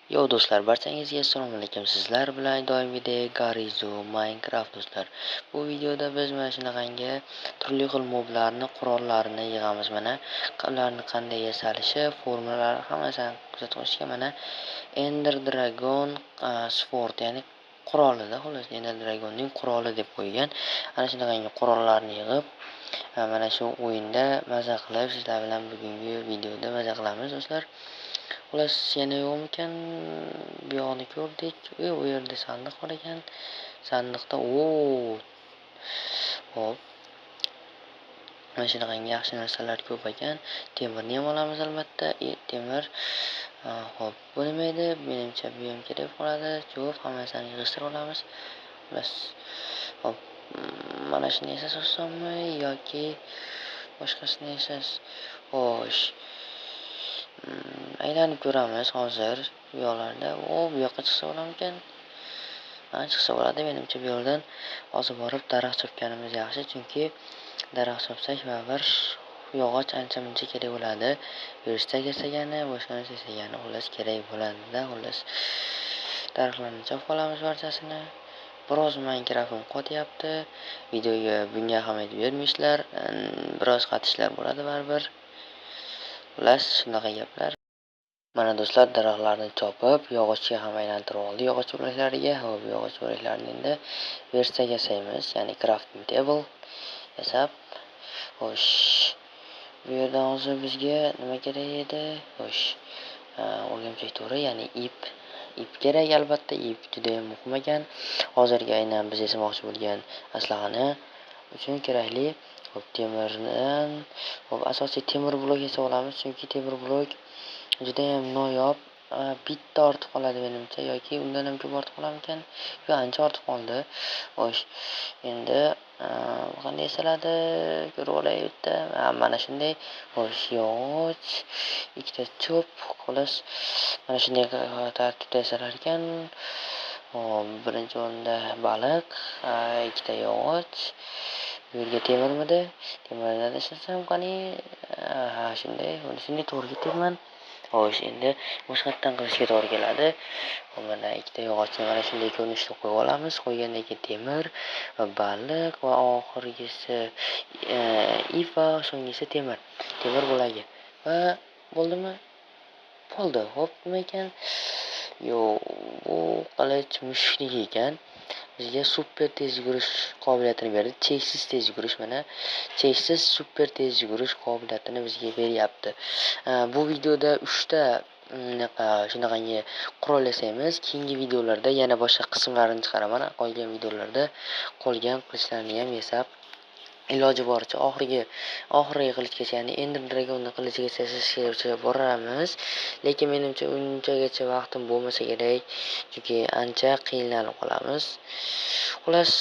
Yo do'stlar, barchangizga assalomu alaykum. Sizlar bilan doimgidek Garizo Minecraft do'stlar. Bu videoda biz mana shunaqangi turli xil moblarni, qurollarini yig'amiz. Mana ularni qanday yasalishi, formulalari hammasini kuzatib qo'yishga mana Ender Dragon Sword, ya'ni qurolida, xolos Ender Dragonning quroli deb qo'ygan. Ana shunaqangi qurollarni yig'ib, mana shu o'yinda maza qilib, sizlar bilan bugungi videoda maza qilamiz do'stlar. Xolos yana yo'qmikan, bu yoqni ko'rdik. U yerda sandiq bor ekan. Sandiqda hop, mana shunaqangi yaxshi narsalar ko'p ekan. Temirni ham olamiz albatta. Temir hop, bu nima edi? Menimcha bu ham kerak bo'ladi. Ko'p hammasini yig'ishtirib olamiz. Xolos hop, mana shuni yasasammi yoki boshqasini yasas? Xo'sh, aylanib ko'ramiz hozir bu yoqlarda. Bu yoqqa chiqsa bo'larmikan? Chiqsa bo'ladi. Menimcha bu yo'ldan hozir borib daraxt chopganimiz yaxshi, chunki daraxt chopsak va bir yog'och ancha-muncha kerak bo'ladi. Yurishda yasagani, boshqa narsa yasagani xolos kerak bo'ladi-da. Xolos daraxtlarni chopib olamiz barchasini. Biroz Minecraft'im qotyapti. Videoga bunga ahamiyat bermaysizlar. Biroz qatishlar bo'ladi baribir. Xolos shunaqa gaplar. Mana do'stlar, daraxtlarni chopib, yog'ochga ham aylantirib oldik. Yog'och bo'laklariga, hop, yog'och bo'laklarini endi versak yasaymiz, ya'ni crafting table yasab. Xo'sh, bu yerdan hozir bizga nima kerak edi? Xo'sh, o'rgamchak to'ri, ya'ni ip kerak albatta. Ip juda ham muhim ekan. Hozirgi aynan biz yasamoqchi bo'lgan aslahani uchun kerakli. Hop, temirdan, hop, asosiy temir blok yasab olamiz, chunki temir blok juda ham noyob. Bitta ortib qoladi menimcha, yoki undan ham ko'p ortib qolarmikan? Yo'q, ancha ortib qoldi. Xo'sh, endi qanday yasaladi? Ko'rib olay bitta. Mana shunday. Xo'sh, yog'och, ikkita cho'p, xolos mana shunday tartibda yasalar ekan. Hop, birinchi o'rinda baliq, ikkita yog'och, bu yerga temirmidi? Temirdan ishlasam qani? Shunday, shunday to'g'ri ketyapman. Xo'sh, endi boshqatdan qilishga to'g'ri keladi. Mana ikkita yog'ochni mana shunday ko'rinishda qo'yib olamiz. Qo'ygandan keyin temir va baliq va oxirgisi ip va so'nggisi temir bo'lagi. Va bo'ldimi? Bo'ldi. Hop, nima ekan? Yo'q, bu qilich mushukniki ekan. Bizga super tez yugurish qobiliyatini berdi. Cheksiz tez yugurish, mana cheksiz super tez yugurish qobiliyatini bizga beryapti. Bu videoda 3 ta shunaqangi qurol yasaymiz. Keyingi videolarda yana boshqa qismlarini chiqaraman. Qolgan videolarda qolgan qilichlarni ham yasab iloji boricha oxirgi qilichgacha, ya'ni Ender Dragonning qilichigacha yasashga boramiz. Lekin menimcha unchagacha vaqtim bo'lmasa kerak, chunki ancha qiynalib qolamiz. Xolos,